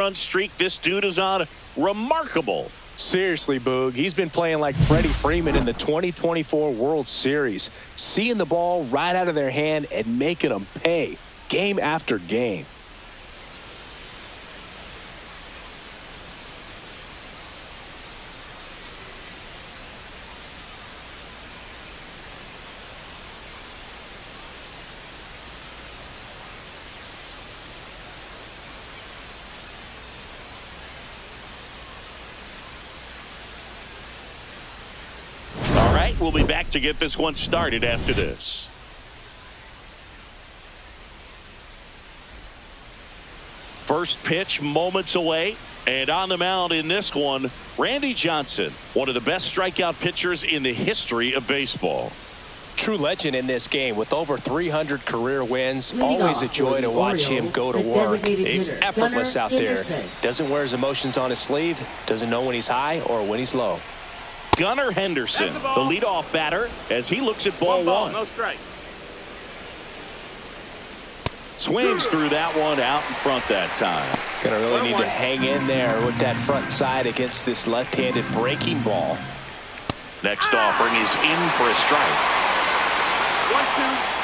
run streak this dude is on, remarkable. Seriously, Boog, he's been playing like Freddie Freeman in the 2024 World Series, seeing the ball right out of their hand and making them pay game after game. We'll be back to get this one started after this. First pitch moments away, and on the mound in this one, Randy Johnson, one of the best strikeout pitchers in the history of baseball. True legend in this game with over 300 career wins. Always a joy to watch him go to work. He's effortless out there. Doesn't wear his emotions on his sleeve. Doesn't know when he's high or when he's low. Gunnar Henderson, the leadoff batter, as he looks at ball one. No strikes. Swings through that one out in front that time. Gonna really need to hang in there with that front side against this left-handed breaking ball. Next offering is in for a strike. 1-2.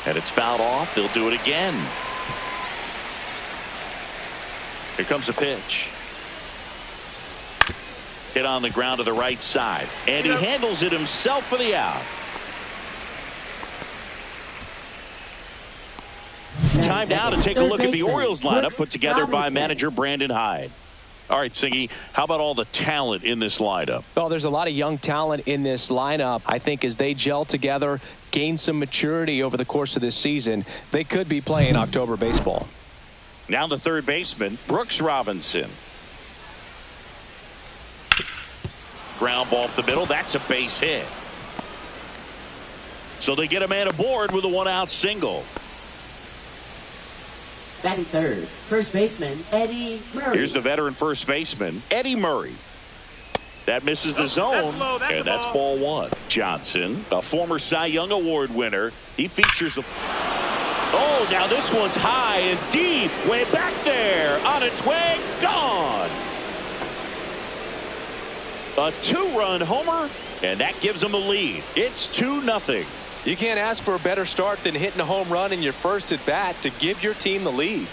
And it's fouled off. They'll do it again. Here comes a pitch. Hit on the ground to the right side. And he handles it himself for the out. Time now to take a look at the Orioles lineup put together by manager Brandon Hyde. All right, Singy, how about all the talent in this lineup? Well, there's a lot of young talent in this lineup. I think as they gel together, gain some maturity over the course of this season, they could be playing October baseball. Now the third baseman, Brooks Robinson. Ground ball up the middle. That's a base hit. So they get a man aboard with a one-out single. Batting third, first baseman, Eddie Murray. Here's the veteran first baseman, Eddie Murray. That misses the zone, and that's ball one. Johnson, a former Cy Young Award winner, he features a... Oh, now this one's high and deep, way back there, on its way, gone. A two-run homer, and that gives them a lead. It's 2-0. You can't ask for a better start than hitting a home run in your first at bat to give your team the lead.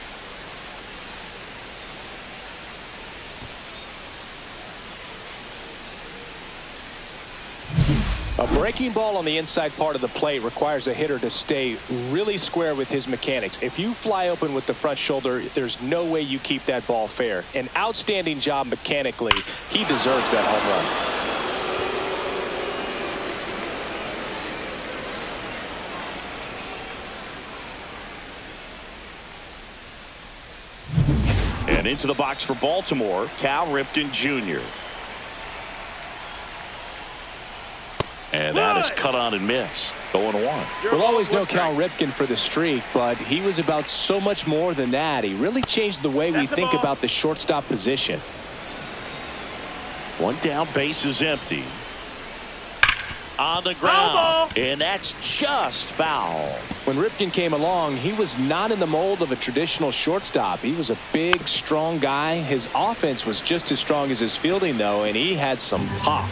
A breaking ball on the inside part of the plate requires a hitter to stay really square with his mechanics. If you fly open with the front shoulder, there's no way you keep that ball fair. An outstanding job mechanically. He deserves that home run. And into the box for Baltimore, Cal Ripken Jr. And that is cut on and missed. 0-1. We'll always know Cal Ripken for the streak, but he was about so much more than that. He really changed the way we think about the shortstop position. One down, base is empty. On the ground, and that's just foul. When Ripken came along, he was not in the mold of a traditional shortstop. He was a big, strong guy. His offense was just as strong as his fielding, though, and he had some pop.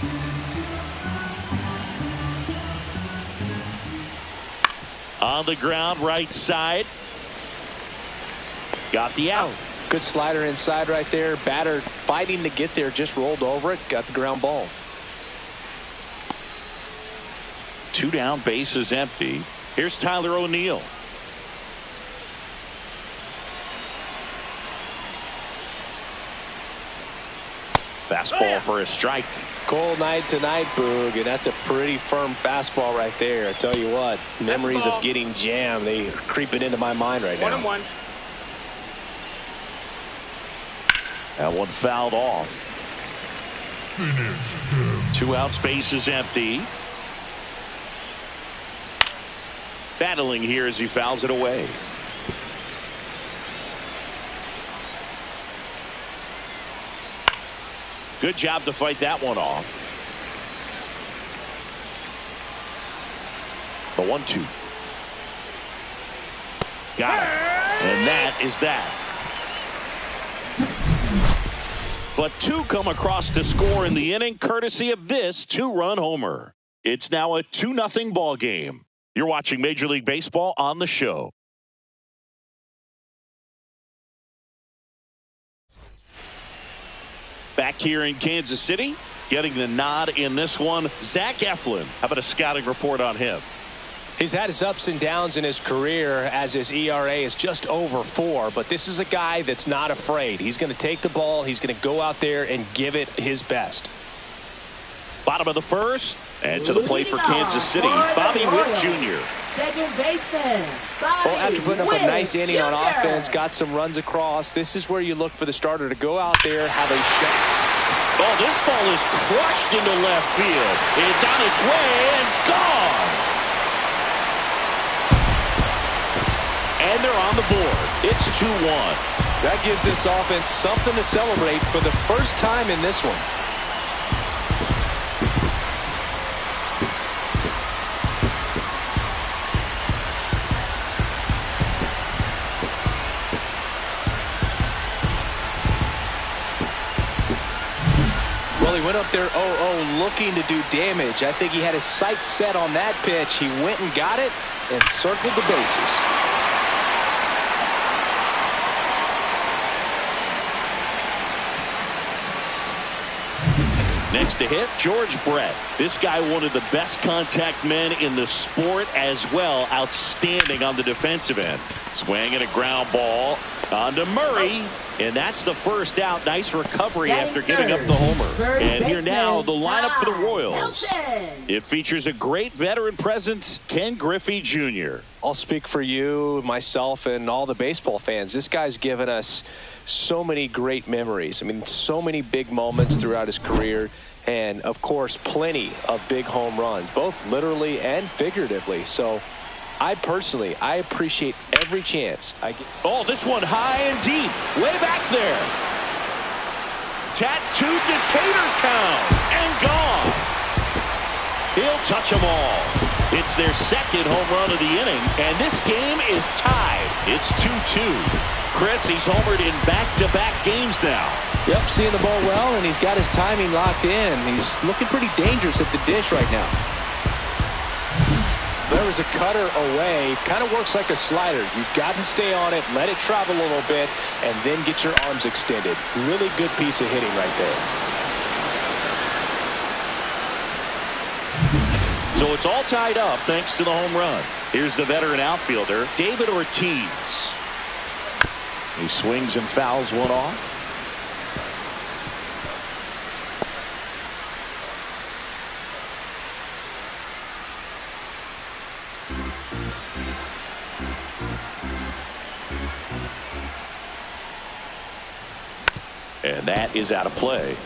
On the ground, right side. Got the out. Good slider inside right there. Batter fighting to get there, just rolled over it, got the ground ball. Two down, base is empty. Here's Tyler O'Neill. Fastball for a strike. Cold night tonight, Boog, and that's a pretty firm fastball right there. I tell you what, memories of getting jammed, they are creeping into my mind right now. 1-1. That one fouled off. Two outs, base is empty. Battling here as he fouls it away. Good job to fight that one off. The 1-2. Got it. And that is that. But two come across to score in the inning, courtesy of this two-run homer. It's now a 2-0 ball game. You're watching Major League Baseball on the show. Back here in Kansas City, getting the nod in this one, Zach Eflin. How about a scouting report on him? He's had his ups and downs in his career as his ERA is just over 4, but this is a guy that's not afraid. He's going to take the ball. He's going to go out there and give it his best. Bottom of the first, and to the plate for Kansas City, Bobby Witt Jr. Second baseman, Bobby After putting up a nice inning Jr. on offense, got some runs across, this is where you look for the starter to go out there, have a shot. Oh, this ball is crushed into left field. It's on its way and gone. And they're on the board. It's 2-1. That gives this offense something to celebrate for the first time in this one. Well, he went up there 0-0 looking to do damage. I think he had his sights set on that pitch. He went and got it and circled the bases. Next to hit, George Brett. This guy, one of the best contact men in the sport as well. Outstanding on the defensive end. Swing and a ground ball onto Murray. And that's the first out. Nice recovery after giving up the homer. And here now, the lineup for the Royals. It features a great veteran presence, Ken Griffey Jr. I'll speak for you, myself, and all the baseball fans. This guy's given us so many great memories. I mean, so many big moments throughout his career. And, of course, plenty of big home runs, both literally and figuratively. So I appreciate every chance I get. Oh, this one high and deep. Way back there. Tattooed to Tatertown. And gone. He'll touch them all. It's their second home run of the inning. And this game is tied. It's 2-2. Chris, he's homered in back-to-back games now. Yep, seeing the ball well, and he's got his timing locked in. He's looking pretty dangerous at the dish right now. There was a cutter away. Kind of works like a slider. You've got to stay on it, let it travel a little bit, and then get your arms extended. Really good piece of hitting right there. So it's all tied up thanks to the home run. Here's the veteran outfielder, David Ortiz. He swings and fouls one off. And that is out of play.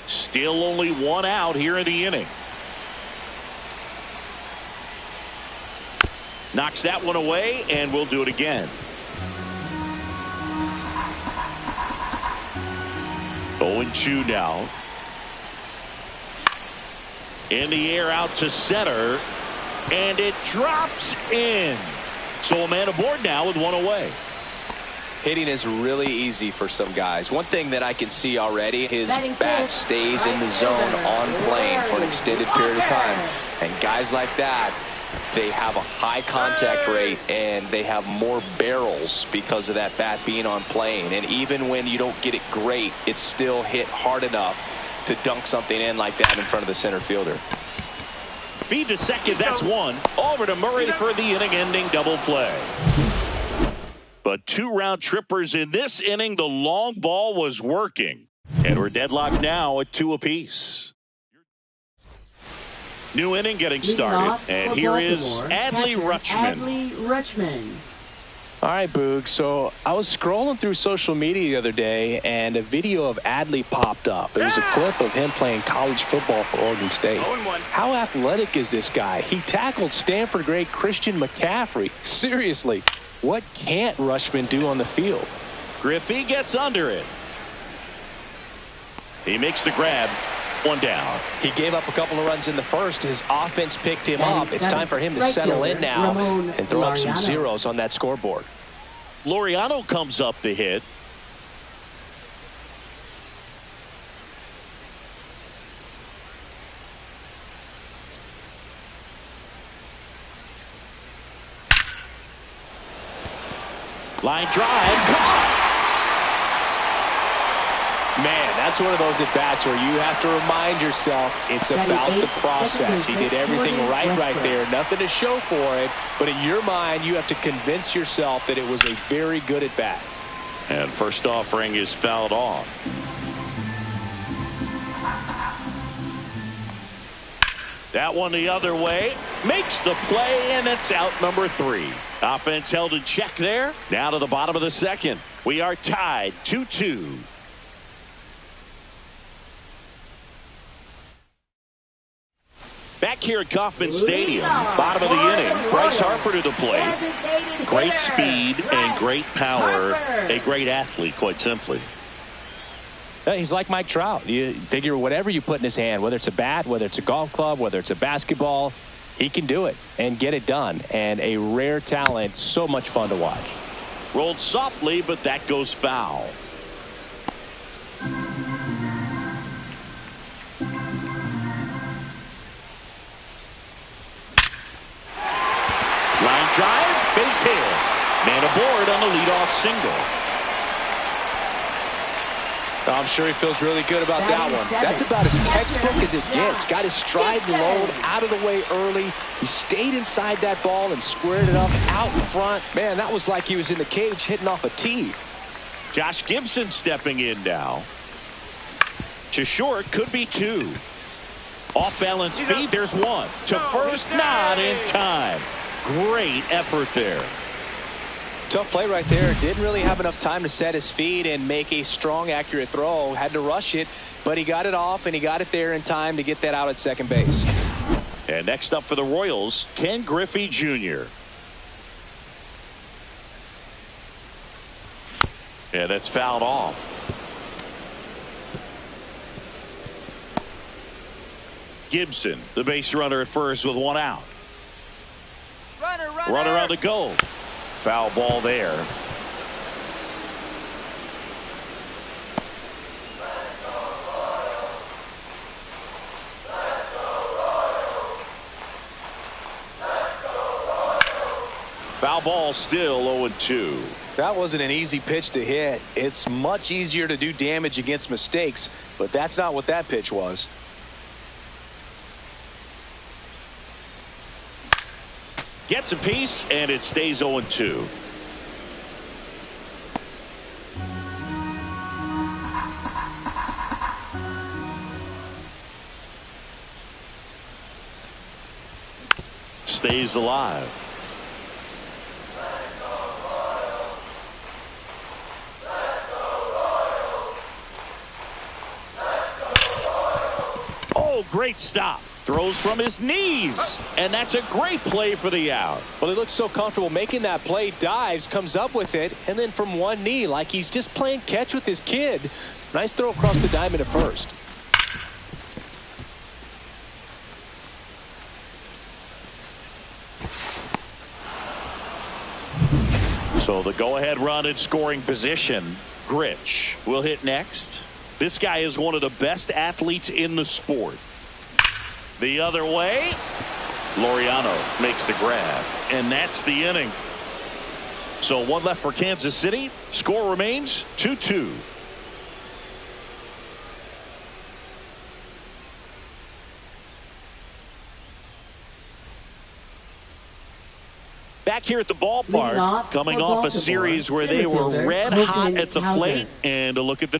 Still only one out here in the inning. Knocks that one away, and we'll do it again. 0-2 now. In the air out to center, and it drops in. So a man aboard now with one away. Hitting is really easy for some guys. One thing that I can see already, his bat stays in the zone on plane for an extended period of time. And guys like that, they have a high contact rate and they have more barrels because of that bat being on plane. And even when you don't get it great, it's still hit hard enough to dunk something in like that in front of the center fielder. Feed to second, that's one. Over to Murray for the inning-ending double play. But two round trippers in this inning. The long ball was working. And we're deadlocked now at 2 apiece. New inning getting started. And here is Adley Rutschman. Adley Rutschman. All right, Boog. So I was scrolling through social media the other day, and a video of Adley popped up. It was a clip of him playing college football for Oregon State. How athletic is this guy? He tackled Stanford great Christian McCaffrey. Seriously, what can't Rutschman do on the field? Griffey gets under it. He makes the grab. One down. He gave up a couple of runs in the first. His offense picked him up. It's time for him to settle in now and throw up some zeros on that scoreboard. Laureano comes up to hit. Line drive. Caught. Man, that's one of those at-bats where you have to remind yourself it's about the process. He did everything right there. Nothing to show for it. But in your mind, you have to convince yourself that it was a very good at-bat. And first offering is fouled off. That one the other way. Makes the play, and it's out number 3. Offense held in check there. Now to the bottom of the second. We are tied 2-2. Back here at Kauffman Stadium, bottom of the inning, Bryce Harper to the plate. Great speed and great power. A great athlete, quite simply. He's like Mike Trout. You figure whatever you put in his hand, whether it's a bat, whether it's a golf club, whether it's a basketball, he can do it and get it done. And a rare talent, so much fun to watch. Rolled softly, but that goes foul. Line drive, base hit. Man aboard on the leadoff single. I'm sure he feels really good about that one. That's about as textbook as it gets. Got his stride low out of the way early. He stayed inside that ball and squared it up out in front. Man, that was like he was in the cage hitting off a tee. Josh Gibson stepping in now. To short, could be 2. Off balance feed, there's 1. To first, not in time. Great effort there. Tough play right there. Didn't really have enough time to set his feet and make a strong, accurate throw. Had to rush it, but he got it off, and he got it there in time to get that out at second base. And next up for the Royals, Ken Griffey Jr. Yeah, that's fouled off. Gibson, the base runner at first with 1 out. Runner on the go. Foul ball there. Foul ball still 0-2. That wasn't an easy pitch to hit. It's much easier to do damage against mistakes, but that's not what that pitch was. Gets a piece, and it stays 0-2. Stays alive. Oh, great stop. Throws from his knees, and that's a great play for the out. Well, he looks so comfortable making that play, dives, comes up with it, and then from one knee, like he's just playing catch with his kid. Nice throw across the diamond at first. So the go-ahead run in scoring position. Grich will hit next. This guy is one of the best athletes in the sport. The other way, Laureano makes the grab, and that's the inning. So 1 left for Kansas City. Score remains 2-2. Back here at the ballpark, coming off a series where they were red hot at the plate, and a look at the